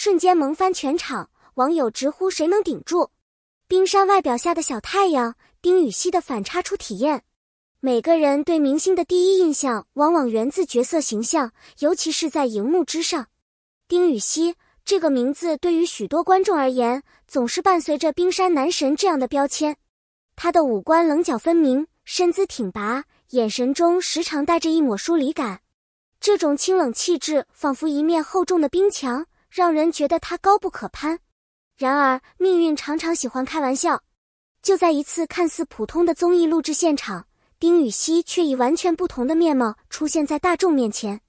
瞬间萌翻全场，网友直呼谁能顶住。冰山外表下的小太阳，丁禹兮的反差初体验。每个人对明星的第一印象往往源自角色形象，尤其是在荧幕之上。丁禹兮这个名字对于许多观众而言，总是伴随着冰山男神这样的标签。他的五官棱角分明，身姿挺拔，眼神中时常带着一抹疏离感。这种清冷气质仿佛一面厚重的冰墙，让人觉得他高不可攀。然而，命运常常喜欢开玩笑。就在一次看似普通的综艺录制现场，丁禹兮却以完全不同的面貌出现在大众面前。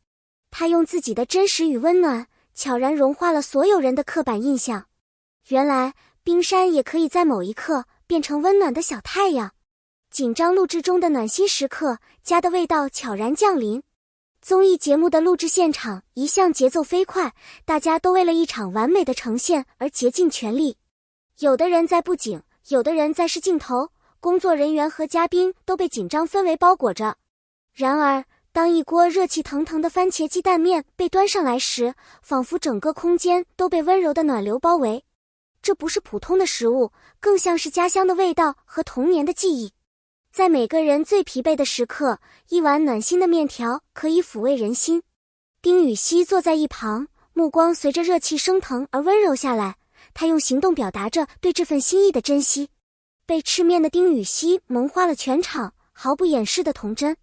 他用自己的真实与温暖，悄然融化了所有人的刻板印象。原来，冰山也可以在某一刻变成温暖的小太阳。紧张录制中的暖心时刻，家的味道悄然降临。综艺节目的录制现场一向节奏飞快，大家都为了一场完美的呈现而竭尽全力。有的人在布景，有的人在试镜头，工作人员和嘉宾都被紧张氛围包裹着。然而，当一锅热气腾腾的番茄鸡蛋面被端上来时，仿佛整个空间都被温柔的暖流包围。这不是普通的食物，更像是家乡的味道和童年的记忆。在每个人最疲惫的时刻，一碗暖心的面条可以抚慰人心。丁禹兮坐在一旁，目光随着热气升腾而温柔下来，他用行动表达着对这份心意的珍惜。被吃面的丁禹兮萌化了全场，毫不掩饰的童真。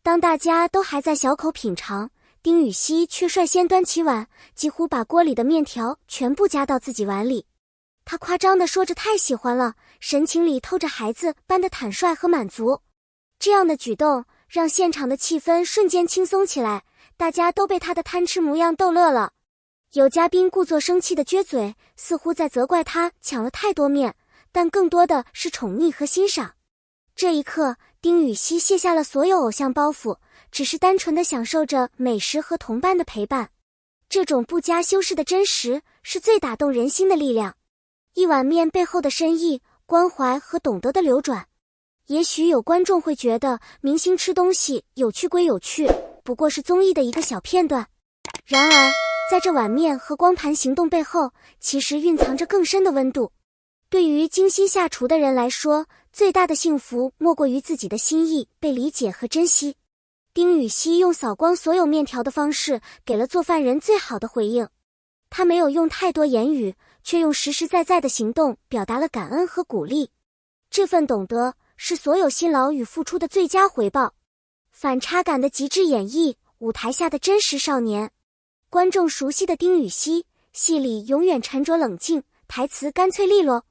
当大家都还在小口品尝，丁禹兮却率先端起碗，几乎把锅里的面条全部夹到自己碗里。他夸张地说着太喜欢了，神情里透着孩子般的坦率和满足。这样的举动让现场的气氛瞬间轻松起来，大家都被他的贪吃模样逗乐了。有嘉宾故作生气地撅嘴，似乎在责怪他抢了太多面，但更多的是宠溺和欣赏。这一刻，丁禹兮卸下了所有偶像包袱，只是单纯地享受着美食和同伴的陪伴。这种不加修饰的真实，是最打动人心的力量。一碗面背后的深意、关怀和懂得的流转。也许有观众会觉得明星吃东西有趣归有趣，不过是综艺的一个小片段。然而，在这碗面和光盘行动背后，其实蕴藏着更深的温度。对于精心下厨的人来说，最大的幸福莫过于自己的心意被理解和珍惜。丁禹兮用扫光所有面条的方式，给了做饭人最好的回应。他没有用太多言语，却用实实在在的行动表达了感恩和鼓励。这份懂得是所有辛劳与付出的最佳回报。反差感的极致演绎，舞台下的真实少年。观众熟悉的丁禹兮，戏里永远沉着冷静，台词干脆利落。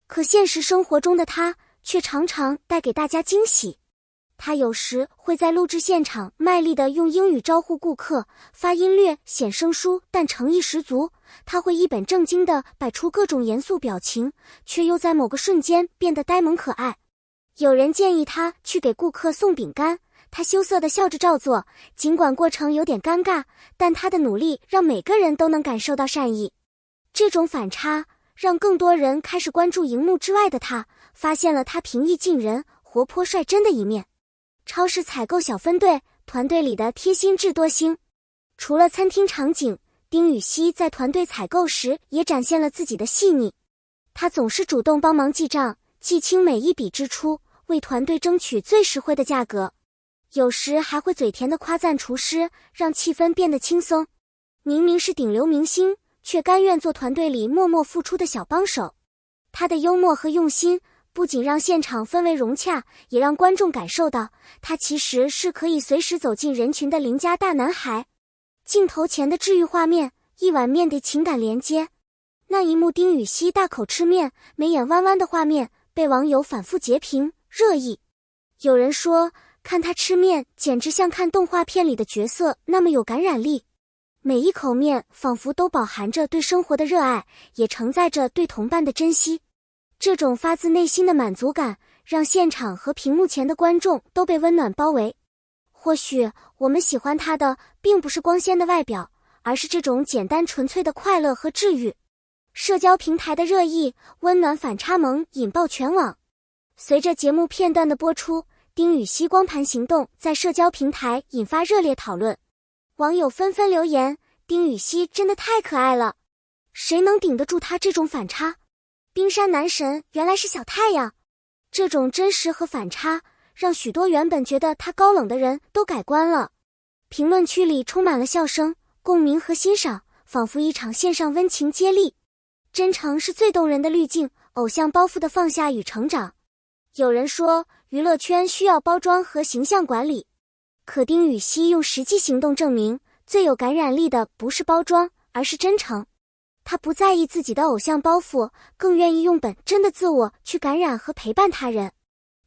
可现实生活中的他，却常常带给大家惊喜。他有时会在录制现场卖力地用英语招呼顾客，发音略显生疏，但诚意十足。他会一本正经地摆出各种严肃表情，却又在某个瞬间变得呆萌可爱。有人建议他去给顾客送饼干，他羞涩地笑着照做，尽管过程有点尴尬，但他的努力让每个人都能感受到善意。这种反差让更多人开始关注荧幕之外的他，发现了他平易近人、活泼率真的一面。超市采购小分队，团队里的贴心智多星。除了餐厅场景，丁禹兮在团队采购时也展现了自己的细腻。他总是主动帮忙记账，记清每一笔支出，为团队争取最实惠的价格。有时还会嘴甜地夸赞厨师，让气氛变得轻松。明明是顶流明星，却甘愿做团队里默默付出的小帮手。他的幽默和用心不仅让现场氛围融洽，也让观众感受到他其实是可以随时走进人群的邻家大男孩。镜头前的治愈画面，一碗面的情感连接。那一幕丁禹兮大口吃面，眉眼弯弯的画面，被网友反复截屏热议。有人说，看他吃面简直像看动画片里的角色那么有感染力。每一口面仿佛都饱含着对生活的热爱，也承载着对同伴的珍惜。这种发自内心的满足感，让现场和屏幕前的观众都被温暖包围。或许我们喜欢他的并不是光鲜的外表，而是这种简单纯粹的快乐和治愈。社交平台的热议，温暖反差萌引爆全网。随着节目片段的播出，丁禹兮光盘行动在社交平台引发热烈讨论。网友纷纷留言，丁禹兮真的太可爱了。谁能顶得住他这种反差？冰山男神原来是小太阳。这种真实和反差，让许多原本觉得他高冷的人都改观了。评论区里充满了笑声、共鸣和欣赏，仿佛一场线上温情接力。真诚是最动人的滤镜，偶像包袱的放下与成长。有人说，娱乐圈需要包装和形象管理，可丁禹兮用实际行动证明，最有感染力的不是包装，而是真诚。他不在意自己的偶像包袱，更愿意用本真的自我去感染和陪伴他人。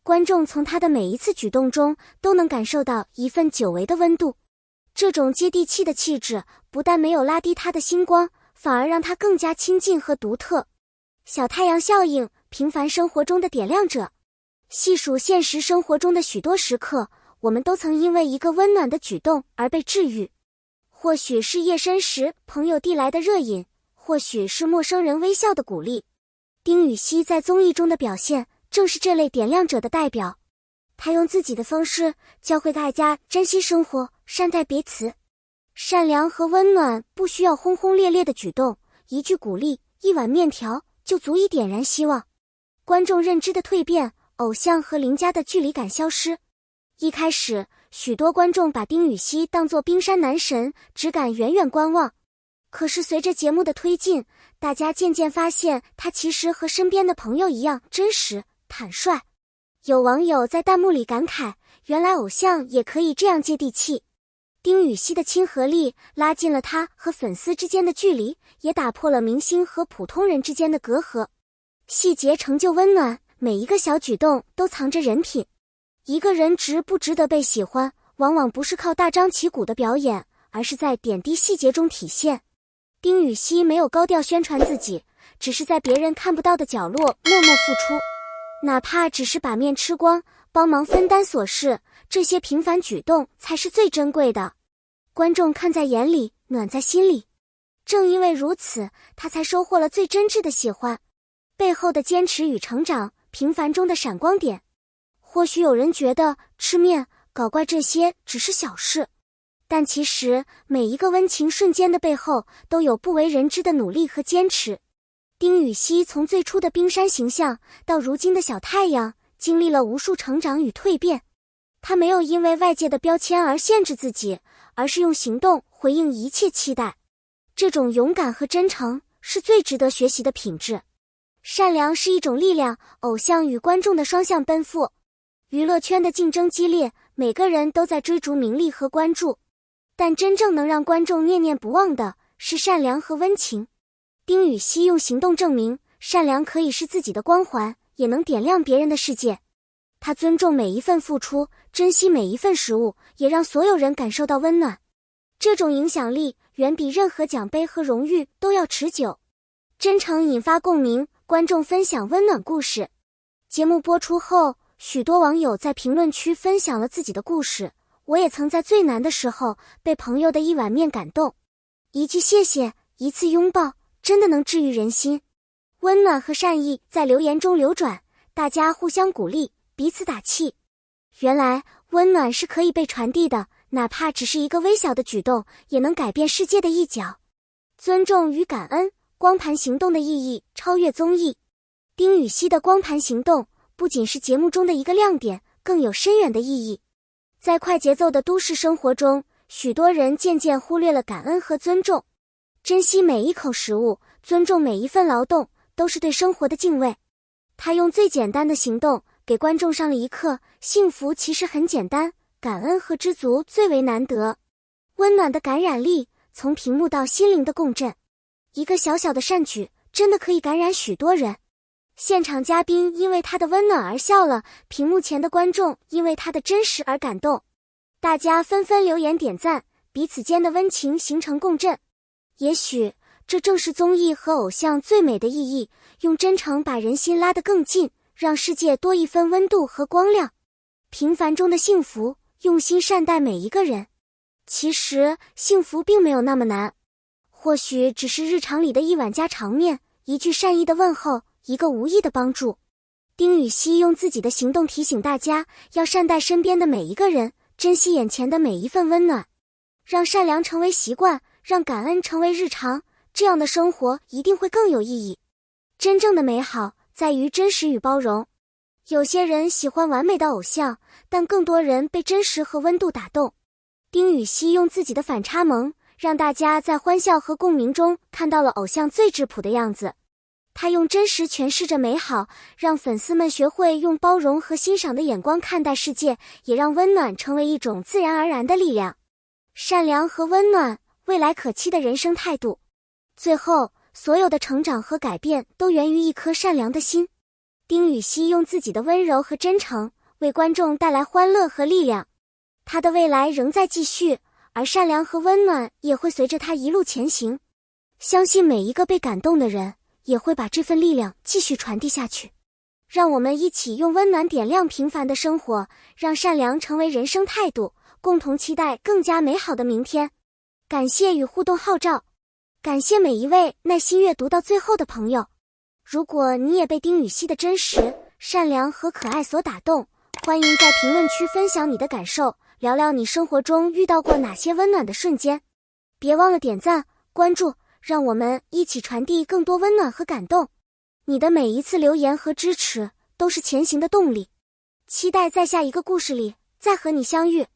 观众从他的每一次举动中都能感受到一份久违的温度。这种接地气的气质，不但没有拉低他的星光，反而让他更加亲近和独特。小太阳效应，平凡生活中的点亮者。细数现实生活中的许多时刻，我们都曾因为一个温暖的举动而被治愈。或许是夜深时朋友递来的热饮，或许是陌生人微笑的鼓励。丁禹兮在综艺中的表现正是这类点亮者的代表。他用自己的方式教会大家珍惜生活，善待彼此。善良和温暖不需要轰轰烈烈的举动，一句鼓励，一碗面条就足以点燃希望。观众认知的蜕变，偶像和邻家的距离感消失。一开始，许多观众把丁禹兮当作冰山男神，只敢远远观望。可是随着节目的推进，大家渐渐发现他其实和身边的朋友一样真实、坦率。有网友在弹幕里感慨，原来偶像也可以这样接地气。丁禹兮的亲和力拉近了他和粉丝之间的距离，也打破了明星和普通人之间的隔阂。细节成就温暖，每一个小举动都藏着人品。一个人值不值得被喜欢，往往不是靠大张旗鼓的表演，而是在点滴细节中体现。丁禹兮没有高调宣传自己，只是在别人看不到的角落默默付出。哪怕只是把面吃光，帮忙分担琐事，这些平凡举动才是最珍贵的。观众看在眼里，暖在心里。正因为如此，他才收获了最真挚的喜欢。背后的坚持与成长，平凡中的闪光点。或许有人觉得吃面、搞怪这些只是小事，但其实每一个温情瞬间的背后，都有不为人知的努力和坚持。丁禹兮从最初的冰山形象到如今的小太阳，经历了无数成长与蜕变。他没有因为外界的标签而限制自己，而是用行动回应一切期待。这种勇敢和真诚是最值得学习的品质。善良是一种力量，偶像与观众的双向奔赴。娱乐圈的竞争激烈，每个人都在追逐名利和关注，但真正能让观众念念不忘的是善良和温情。丁禹兮用行动证明，善良可以是自己的光环，也能点亮别人的世界。他尊重每一份付出，珍惜每一份食物，也让所有人感受到温暖。这种影响力远比任何奖杯和荣誉都要持久。真诚引发共鸣，观众分享温暖故事。节目播出后，许多网友在评论区分享了自己的故事。我也曾在最难的时候被朋友的一碗面感动，一句谢谢，一次拥抱，真的能治愈人心。温暖和善意在留言中流转，大家互相鼓励，彼此打气。原来温暖是可以被传递的，哪怕只是一个微小的举动，也能改变世界的一角。尊重与感恩，光盘行动的意义超越综艺。丁禹兮的光盘行动不仅是节目中的一个亮点，更有深远的意义。在快节奏的都市生活中，许多人渐渐忽略了感恩和尊重。珍惜每一口食物，尊重每一份劳动，都是对生活的敬畏。他用最简单的行动给观众上了一课，幸福其实很简单，感恩和知足最为难得。温暖的感染力，从屏幕到心灵的共振。一个小小的善举，真的可以感染许多人。现场嘉宾因为他的温暖而笑了，屏幕前的观众因为他的真实而感动。大家纷纷留言点赞，彼此间的温情形成共振。也许这正是综艺和偶像最美的意义，用真诚把人心拉得更近，让世界多一分温度和光亮。平凡中的幸福，用心善待每一个人。其实幸福并没有那么难，或许只是日常里的一碗家常面，一句善意的问候，一个无意的帮助。丁禹兮用自己的行动提醒大家，要善待身边的每一个人，珍惜眼前的每一份温暖，让善良成为习惯，让感恩成为日常，这样的生活一定会更有意义。真正的美好在于真实与包容。有些人喜欢完美的偶像，但更多人被真实和温度打动。丁禹兮用自己的反差萌，让大家在欢笑和共鸣中看到了偶像最质朴的样子。他用真实诠释着美好，让粉丝们学会用包容和欣赏的眼光看待世界，也让温暖成为一种自然而然的力量。善良和温暖，未来可期的人生态度。最后，所有的成长和改变都源于一颗善良的心。丁禹兮用自己的温柔和真诚，为观众带来欢乐和力量。他的未来仍在继续，而善良和温暖也会随着他一路前行。相信每一个被感动的人，也会把这份力量继续传递下去。让我们一起用温暖点亮平凡的生活，让善良成为人生态度，共同期待更加美好的明天。感谢与互动号召，感谢每一位耐心阅读到最后的朋友。如果你也被丁禹兮的真实、善良和可爱所打动，欢迎在评论区分享你的感受，聊聊你生活中遇到过哪些温暖的瞬间。别忘了点赞、关注，让我们一起传递更多温暖和感动。你的每一次留言和支持都是前行的动力。期待在下一个故事里再和你相遇。